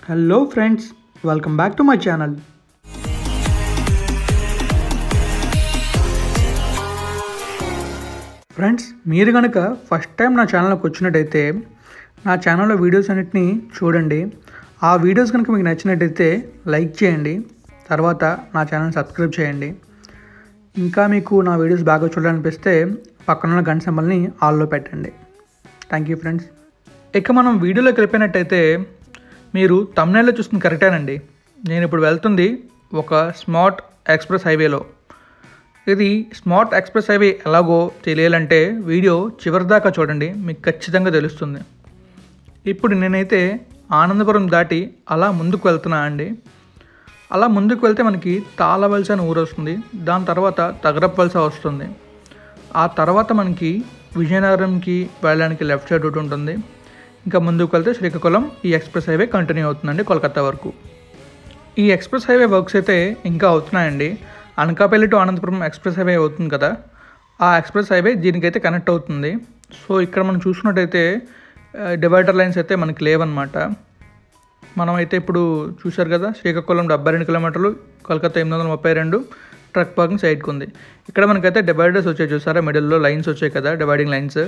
Hello friends, welcome back to my channel. Friends, మీరు కనుక first time నా ఛానల్కి వచ్చినట్టయితే నా ఛానల్లో వీడియోస్ అన్నిటిని చూడండి. ఆ వీడియోస్ కనుక మీకు నచ్చినట్టయితే లైక్ చేయండి, తర్వాత నా ఛానల్ సబ్స్క్రైబ్ చేయండి. ఇంకా మీకు నా వీడియోస్ బాగా చూడాలనిపిస్తే పక్కన ఉన్న గంట సింబల్ని ఆల్లో పెట్టండి. Thank you friends. ఇక మనం వీడియోలోకి వెళ్ళిపోయినట్టయితే మీరు థంబ్నెయిల్లో చూస్తుంది కరెక్టేనండి. నేను ఇప్పుడు వెళ్తుంది ఒక స్మార్ట్ ఎక్స్ప్రెస్ హైవేలో. ఇది స్మార్ట్ ఎక్స్ప్రెస్ హైవే ఎలాగో తెలియాలంటే వీడియో చివరిదాకా చూడండి, మీకు ఖచ్చితంగా తెలుస్తుంది. ఇప్పుడు నేనైతే ఆనందపురం దాటి అలా ముందుకు వెళ్తున్నా అండి. అలా ముందుకు వెళ్తే మనకి తాళవలస అని ఊరు వస్తుంది. దాని తర్వాత తగరపవలస వస్తుంది. ఆ తర్వాత మనకి విజయనగరంకి వెళ్ళడానికి లెఫ్ట్ సైడ్ రూట్ ఉంటుంది. ఇంకా ముందుకు వెళ్తే శ్రీకాకుళం ఈ ఎక్స్ప్రెస్ హైవే కంటిన్యూ అవుతుందండి కోల్కతా వరకు. ఈ ఎక్స్ప్రెస్ హైవే వర్క్స్ అయితే ఇంకా అవుతున్నాయండి. Anakapalli to Anantapuram express highway అవుతుంది కదా, ఆ ఎక్స్ప్రెస్ హైవే దీనికైతే కనెక్ట్ అవుతుంది. సో ఇక్కడ మనం చూసుకున్నట్టయితే డివైడర్ లైన్స్ అయితే మనకి లేవన్నమాట. మనమైతే ఇప్పుడు చూశారు కదా, శ్రీకాకుళం 72 కిలోమీటర్లు, కోల్కతా 832, ట్రక్ పార్కింగ్ సైడ్కి ఉంది. ఇక్కడ మనకైతే డివైడర్స్ వచ్చాయి చూసారా, మిడిల్లో లైన్స్ వచ్చాయి కదా, డివైడింగ్ లైన్స్.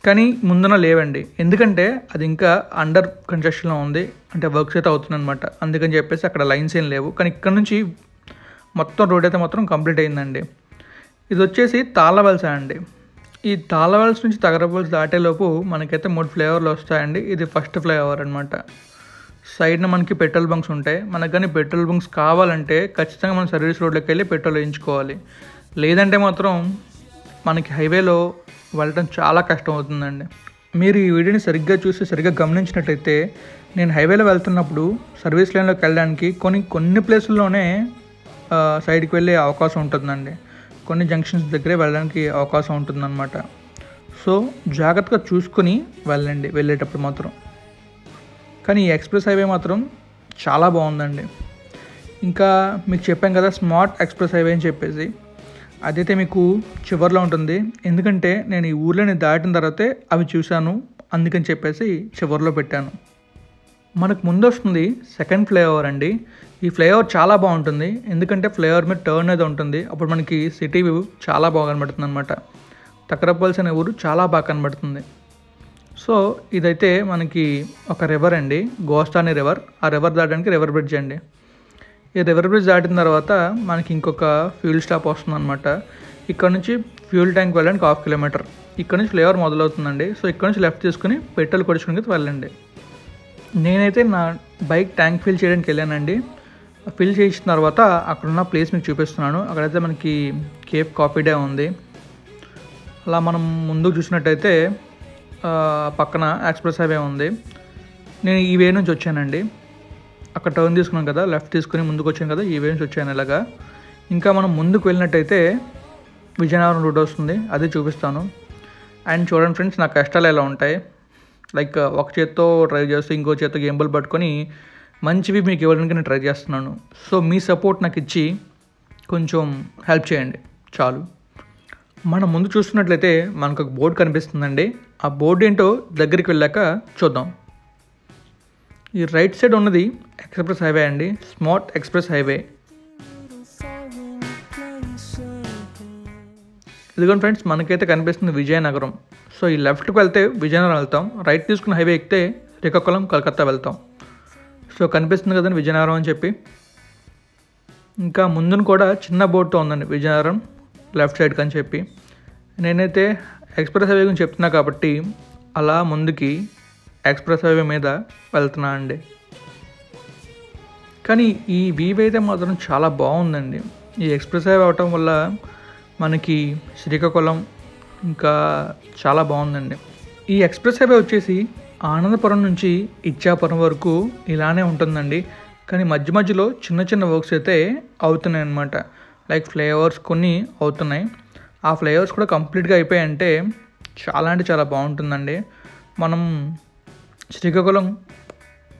కానీ ముందున లేవండి, ఎందుకంటే అది ఇంకా అండర్ కన్స్ట్రక్షన్లో ఉంది, అంటే వర్క్స్ అయితే అవుతుందన్నమాట. అందుకని చెప్పేసి అక్కడ లైన్స్ ఏం లేవు. కానీ ఇక్కడ నుంచి మొత్తం రోడ్ అయితే మాత్రం కంప్లీట్ అయిందండి. ఇది వచ్చేసి తాళవలస అండి. ఈ తాళవలస నుంచి తగరపవలస దాటేలోపు మనకైతే 3 ఫ్లైఓవర్లు వస్తాయండి. ఇది ఫస్ట్ ఫ్లైఓవర్ అనమాట. సైడ్న మనకి పెట్రోల్ బంక్స్ ఉంటాయి. మనకు కానీ పెట్రోల్ బంక్స్ కావాలంటే ఖచ్చితంగా మనం సర్వీస్ రోడ్లోకి వెళ్ళి పెట్రోల్ వేయించుకోవాలి. లేదంటే మాత్రం మనకి హైవేలో వెళ్ళడం చాలా కష్టం అవుతుందండి. మీరు ఈ వీడియోని సరిగ్గా చూసి సరిగ్గా గమనించినట్టయితే నేను హైవేలో వెళ్తున్నప్పుడు సర్వీస్ లైన్లోకి వెళ్ళడానికి కొన్ని ప్లేసుల్లోనే సైడ్కి వెళ్ళే అవకాశం ఉంటుందండి. కొన్ని జంక్షన్స్ దగ్గరే వెళ్ళడానికి అవకాశం ఉంటుందన్నమాట. సో జాగ్రత్తగా చూసుకొని వెళ్ళండి వెళ్ళేటప్పుడు మాత్రం. కానీ ఈ ఎక్స్ప్రెస్ హైవే మాత్రం చాలా బాగుందండి. ఇంకా మీకు చెప్పాను కదా స్మార్ట్ ఎక్స్ప్రెస్ హైవే అని చెప్పేసి, అదైతే మీకు చివరిలో ఉంటుంది. ఎందుకంటే నేను ఈ ఊర్లోని దాటిన తర్వాతే అవి చూశాను, అందుకని చెప్పేసి చివరిలో పెట్టాను. మనకు ముందు వస్తుంది సెకండ్ ఫ్లైఓవర్ అండి. ఈ ఫ్లైఓవర్ చాలా బాగుంటుంది, ఎందుకంటే ఫ్లైఓవర్ మీద టర్న్ అయితే ఉంటుంది. అప్పుడు మనకి సిటీ వ్యూ చాలా బాగా కనబడుతుంది అనమాట. తగరపవలస అనే ఊరు చాలా బాగా కనబడుతుంది. సో ఇదైతే మనకి ఒక రివర్ అండి, గోస్తాని రివర్. ఆ రివర్ దాటడానికి రివర్ బ్రిడ్జ్ అండి. ఈ రివర్ బ్రిడ్జ్ దాటిన తర్వాత మనకి ఇంకొక ఫ్యూల్ స్టాప్ వస్తుంది అనమాట. ఇక్కడ నుంచి ఫ్యూల్ ట్యాంక్ వెళ్ళడానికి 1/2 కిలోమీటర్. ఇక్కడ నుంచి ఫ్లైఓవర్ మొదలవుతుందండి. సో ఇక్కడ నుంచి లెఫ్ట్ తీసుకుని పెట్రోల్ కొడుచుకుని వెళ్ళండి. నేనైతే నా బైక్ ట్యాంక్ ఫిల్ చేయడానికి వెళ్ళానండి. ఫిల్ చేసిన తర్వాత అక్కడున్న ప్లేస్ మీకు చూపిస్తున్నాను. అక్కడైతే మనకి కేప్ కాఫీ డే ఉంది. అలా మనం ముందుకు చూసినట్టయితే పక్కన ఎక్స్ప్రెస్ హైవే ఉంది. నేను ఈ వే నుంచి వచ్చానండి. అక్కడ టర్న్ తీసుకున్నాను కదా, లెఫ్ట్ తీసుకుని ముందుకు వచ్చాను కదా, ఈ వే నుంచి వచ్చాను ఇలాగా. ఇంకా మనం ముందుకు వెళ్ళినట్టయితే విజయనగరం రూట్ వస్తుంది, అది చూపిస్తాను. అండ్ చూడండి ఫ్రెండ్స్, నా కష్టాలు ఎలా ఉంటాయి. లైక్ ఒక చేత్తో డ్రైవ్ చేస్తూ ఇంకో చేత్తో గేంబుల్ పట్టుకొని మంచివి మీకు ఇవ్వడానికి నేను ట్రై చేస్తున్నాను. సో మీ సపోర్ట్ నాకు ఇచ్చి కొంచెం హెల్ప్ చేయండి చాలు. మనం ముందు చూస్తున్నట్లయితే మనకు ఒక బోర్డు కనిపిస్తుందండి. ఆ బోర్డు ఏంటో దగ్గరికి వెళ్ళాక చూద్దాం. ఈ రైట్ సైడ్ ఉన్నది ఎక్స్ప్రెస్ హైవే అండి, స్మార్ట్ ఎక్స్ప్రెస్ హైవే. ఇదిగోండి ఫ్రెండ్స్, మనకైతే కనిపిస్తుంది విజయనగరం. సో ఈ లెఫ్ట్కి వెళ్తే విజయనగరం వెళ్తాం, రైట్ తీసుకున్న హైవే ఎక్కితే శ్రీకాకుళం కలకత్తా వెళ్తాం. సో కనిపిస్తుంది కదండి విజయనగరం అని చెప్పి. ఇంకా ముందును కూడా చిన్న బోర్డుతో ఉందండి విజయనగరం లెఫ్ట్ సైడ్కి అని చెప్పి. నేనైతే ఎక్స్ప్రెస్ హైవే గురించి చెప్తున్నా కాబట్టి అలా ముందుకి ఎక్స్ప్రెస్ హైవే మీద వెళ్తున్నా అండి. కానీ ఈ వ్యూ అయితే మాత్రం చాలా బాగుందండి. ఈ ఎక్స్ప్రెస్ హైవే అవటం వల్ల మనకి శ్రీకాకుళం ఇంకా చాలా బాగుందండి. ఈ ఎక్స్ప్రెస్ హైవే వచ్చేసి ఆనందపురం నుంచి ఇచ్చాపురం వరకు ఇలానే ఉంటుందండి. కానీ మధ్య మధ్యలో చిన్న చిన్న వర్క్స్ అయితే అవుతున్నాయి అన్నమాట. లైక్ ఫ్లైఓవర్స్ కొన్ని అవుతున్నాయి. ఆ ఫ్లైఓవర్స్ కూడా కంప్లీట్గా అయిపోయాయంటే చాలా అంటే చాలా బాగుంటుందండి. మనం శ్రీకాకుళం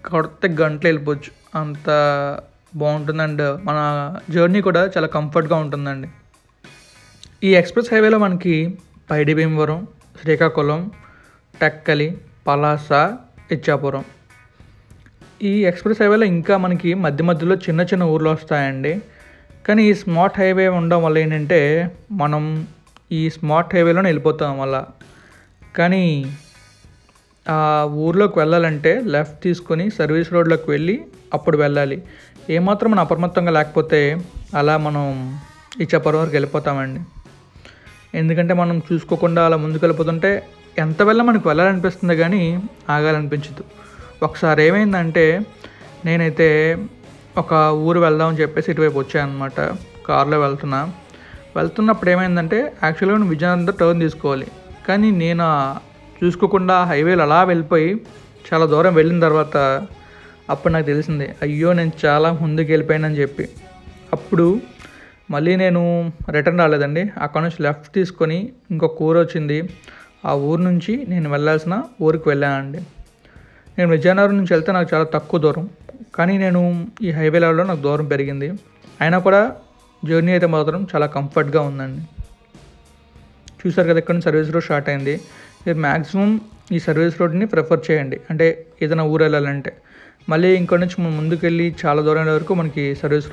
కొడితే గంటలు వెళ్ళిపోవచ్చు, అంత బాగుంటుంది. అండ్ మన జర్నీ కూడా చాలా కంఫర్ట్గా ఉంటుందండి. ఈ ఎక్స్ప్రెస్ హైవేలో మనకి పైడి భీమవరం, శ్రీకాకుళం, టెక్కలి, పలాస, ఇచ్చాపురం ఈ ఎక్స్ప్రెస్ హైవేలో ఇంకా మనకి మధ్య మధ్యలో చిన్న చిన్న ఊర్లు వస్తాయండి. కానీ ఈ స్మార్ట్ హైవే ఉండడం వల్ల ఏంటంటే మనం ఈ స్మార్ట్ హైవేలోనే వెళ్ళిపోతాం అలా. కానీ ఆ ఊర్లోకి వెళ్ళాలంటే లెఫ్ట్ తీసుకొని సర్వీస్ రోడ్లోకి వెళ్ళి అప్పుడు వెళ్ళాలి. ఏమాత్రం మనం అప్రమత్తంగా లేకపోతే అలా మనం ఇచ్చాపురం వరకు వెళ్ళిపోతామండి. ఎందుకంటే మనం చూసుకోకుండా అలా ముందుకు వెళ్ళిపోతుంటే ఎంత మనకు వెళ్ళాలనిపిస్తుంది కానీ ఆగాలనిపించదు. ఒకసారి ఏమైందంటే నేనైతే ఒక ఊరు వెళ్దామని చెప్పేసి ఇటువైపు వచ్చానమాట. కారులో వెళ్తున్నప్పుడు ఏమైందంటే యాక్చువల్గా నేను విజయనగరం టర్న్ తీసుకోవాలి. కానీ నేను చూసుకోకుండా హైవేలో అలా వెళ్ళిపోయి చాలా దూరం వెళ్ళిన తర్వాత అప్పుడు నాకు తెలిసింది, అయ్యో నేను చాలా ముందుకు వెళ్ళిపోయానని చెప్పి. అప్పుడు మళ్ళీ నేను రిటర్న్ రాలేదండి. అక్కడ నుంచి లెఫ్ట్ తీసుకొని ఇంకొక ఊరు వచ్చింది. ఆ ఊరు నుంచి నేను వెళ్ళాల్సిన ఊరికి వెళ్ళానండి. నేను విజయనగరం నుంచి వెళ్తే నాకు చాలా తక్కువ దూరం, కానీ నేను ఈ హైవే లెవెల్లో నాకు దూరం పెరిగింది. అయినా కూడా జర్నీ అయితే మాత్రం చాలా కంఫర్ట్గా ఉందండి. చూసారు కదా, ఇక్కడ నుంచి సర్వీస్ రోడ్ స్టార్ట్ అయింది. మీరు మ్యాక్సిమం ఈ సర్వీస్ రోడ్ని ప్రిఫర్ చేయండి, అంటే ఏదైనా ఊరు వెళ్ళాలంటే. మళ్ళీ ఇక్కడ నుంచి మనం ముందుకు వెళ్ళి చాలా దూరం వరకు మనకి సర్వీస్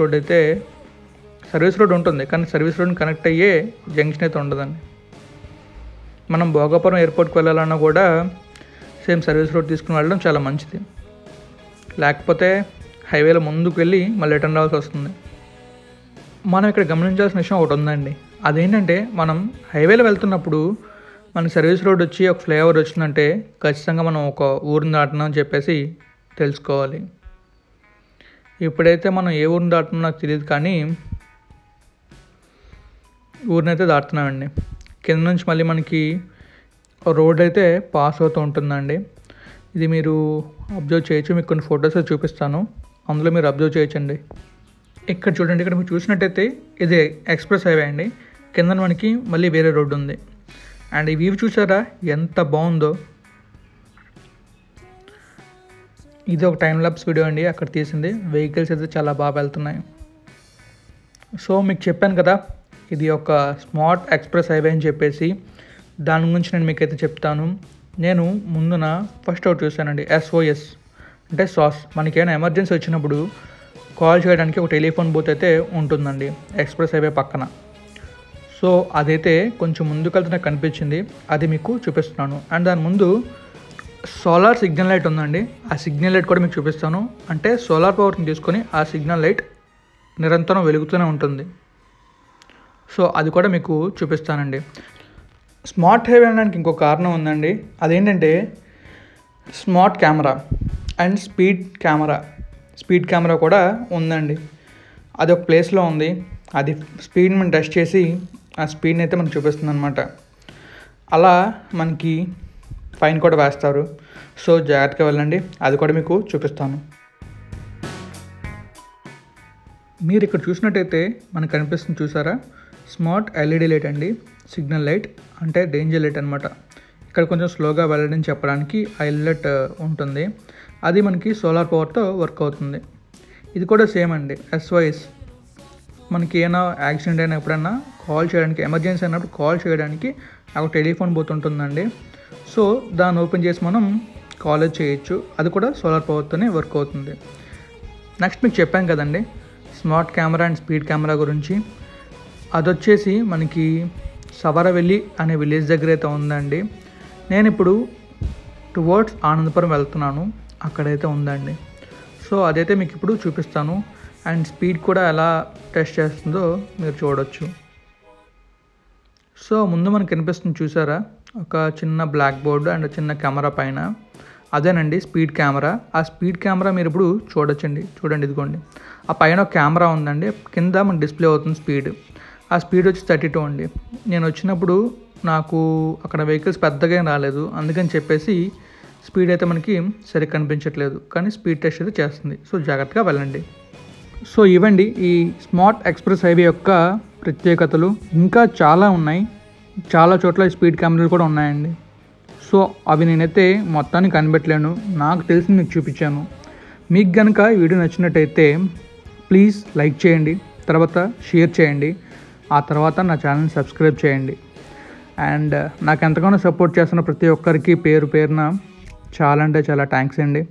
రోడ్ ఉంటుంది, కానీ సర్వీస్ రోడ్ని కనెక్ట్ అయ్యే జంక్షన్ అయితే ఉండదండి. మనం భోగాపురం ఎయిర్పోర్ట్కి వెళ్ళాలన్నా కూడా సేమ్ సర్వీస్ రోడ్ తీసుకుని వెళ్ళడం చాలా మంచిది. లేకపోతే హైవేలో ముందుకు వెళ్ళి మళ్ళీ రిటర్న్ రావాల్సి వస్తుంది. మనం ఇక్కడ గమనించాల్సిన విషయం ఒకటి ఉందండి. అదేంటంటే మనం హైవేలో వెళ్తున్నప్పుడు మనకి సర్వీస్ రోడ్ వచ్చి ఒక ఫ్లైఓవర్ వచ్చిందంటే ఖచ్చితంగా మనం ఒక ఊరిని దాటున్నాం అని చెప్పేసి తెలుసుకోవాలి. ఇప్పుడైతే మనం ఏ ఊరిని దాటున్నామో నాకు తెలియదు, కానీ ఊరినైతే దాటుతున్నామండి. కింద నుంచి మళ్ళీ మనకి రోడ్ అయితే పాస్ అవుతూ ఉంటుందండి. ఇది మీరు అబ్జర్వ్ చేయొచ్చు. మీకు కొన్ని ఫొటోస్ చూపిస్తాను, అందులో మీరు అబ్జర్వ్ చేయొచ్చండి. ఇక్కడ చూడండి, ఇక్కడ మీరు చూసినట్టయితే ఇది ఎక్స్ప్రెస్ హైవే అండి. కింద మనకి మళ్ళీ వేరే రోడ్డు ఉంది. అండ్ ఈ వ్యూ చూసారా ఎంత బాగుందో. ఇది ఒక టైం ల్యాప్స్ వీడియో అండి, అక్కడ తీసింది. వెహికల్స్ అయితే చాలా బాగా వెళ్తున్నాయి. సో మీకు చెప్పాను కదా, ఇది ఒక స్మార్ట్ ఎక్స్ప్రెస్ హైవే అని చెప్పేసి. దాని గురించి నేను మీకైతే చెప్తాను. నేను ముందున ఫస్ట్ ఒకటి చూశానండి, SOS అంటే సాస్. మనకేమైనా ఎమర్జెన్సీ వచ్చినప్పుడు కాల్ చేయడానికి ఒక టెలిఫోన్ బూత్ అయితే ఉంటుందండి ఎక్స్ప్రెస్ హైవే పక్కన. సో అదైతే కొంచెం ముందుకు వెళ్తే నాకు కనిపించింది, అది మీకు చూపిస్తున్నాను. అండ్ దాని ముందు సోలార్ సిగ్నల్ లైట్ ఉందండి. ఆ సిగ్నల్ లైట్ కూడా మీకు చూపిస్తాను. అంటే సోలార్ పవర్ని తీసుకొని ఆ సిగ్నల్ లైట్ నిరంతరం వెలుగుతూనే ఉంటుంది. సో అది కూడా మీకు చూపిస్తానండి. స్మార్ట్ హైవే అనడానికి ఇంకో కారణం ఉందండి. అదేంటంటే smart camera and speed camera కూడా ఉందండి. అది ఒక ప్లేస్లో ఉంది. అది స్పీడ్ మనం టెస్ట్ చేసి ఆ స్పీడ్ని అయితే మనకు చూపిస్తుంది అనమాట. అలా మనకి ఫైన్ కూడా వేస్తారు. సో జాగ్రత్తగా వెళ్ళండి, అది కూడా మీకు చూపిస్తాను. మీరు ఇక్కడ చూసినట్టయితే మనకు కనిపిస్తుంది, చూసారా? స్మార్ట్ LED లైట్ అండి. సిగ్నల్ లైట్ అంటే డేంజర్ లైట్ అనమాట. ఇక్కడ కొంచెం స్లోగా వెళ్ళడని చెప్పడానికి ఆ లైట్ ఉంటుంది. అది మనకి సోలార్ పవర్తో వర్క్ అవుతుంది. ఇది కూడా సేమ్ అండి, SOS. మనకి ఏమైనా యాక్సిడెంట్ అయినా ఎప్పుడైనా కాల్ చేయడానికి, ఎమర్జెన్సీ అయినప్పుడు కాల్ చేయడానికి ఒక టెలిఫోన్ బూత్ ఉంటుందండి. సో దాన్ని ఓపెన్ చేసి మనం కాల్ చేయొచ్చు. అది కూడా సోలార్ పవర్తోనే వర్క్ అవుతుంది. నెక్స్ట్ మీకు చెప్పాను కదండి smart camera and speed camera గురించి. అది వచ్చేసి మనకి సవరవెల్లి అనే విలేజ్ దగ్గర అయితే ఉందండి. నేను ఇప్పుడు టువర్డ్స్ ఆనందపురం వెళ్తున్నాను, అక్కడైతే ఉందండి. సో అదైతే మీకు ఇప్పుడు చూపిస్తాను. అండ్ స్పీడ్ కూడా ఎలా టెస్ట్ చేస్తుందో మీరు చూడొచ్చు. సో ముందు మనకు కనిపిస్తుంది, చూసారా? ఒక చిన్న బ్లాక్ బోర్డు అండ్ చిన్న కెమెరా పైన, అదేనండి స్పీడ్ కెమెరా. ఆ స్పీడ్ కెమెరా మీరు ఇప్పుడు చూడొచ్చండి. చూడండి, ఇదిగోండి, ఆ పైన ఒక కెమెరా ఉందండి. కింద మనకు డిస్ప్లే అవుతుంది స్పీడ్. ఆ స్పీడ్ వచ్చి 32 అండి. నేను వచ్చినప్పుడు నాకు అక్కడ వెహికల్స్ పెద్దగా ఏం రాలేదు, అందుకని చెప్పేసి స్పీడ్ అయితే మనకి సరిగ్గా కనిపించట్లేదు. కానీ స్పీడ్ టెస్ట్ అయితే చేస్తుంది. సో జాగ్రత్తగా వెళ్ళండి. సో ఇవ్వండి ఈ స్మార్ట్ ఎక్స్ప్రెస్ హైవే యొక్క ప్రత్యేకతలు. ఇంకా చాలా ఉన్నాయి, చాలా చోట్ల స్పీడ్ కెమెరాలు కూడా ఉన్నాయండి. సో అవి నేనైతే మొత్తానికి కనిపెట్టలేను, నాకు తెలిసి మీకు చూపించాను. మీకు కనుక ఈ వీడియో నచ్చినట్టయితే ప్లీజ్ లైక్ చేయండి, తర్వాత షేర్ చేయండి, ఆ తర్వాత నా ఛానల్ని సబ్స్క్రైబ్ చేయండి. అండ్ నాకు ఎంతగానో సపోర్ట్ చేస్తున్న ప్రతి ఒక్కరికి పేరు పేరున చాలా అంటే చాలా థ్యాంక్స్ అండి.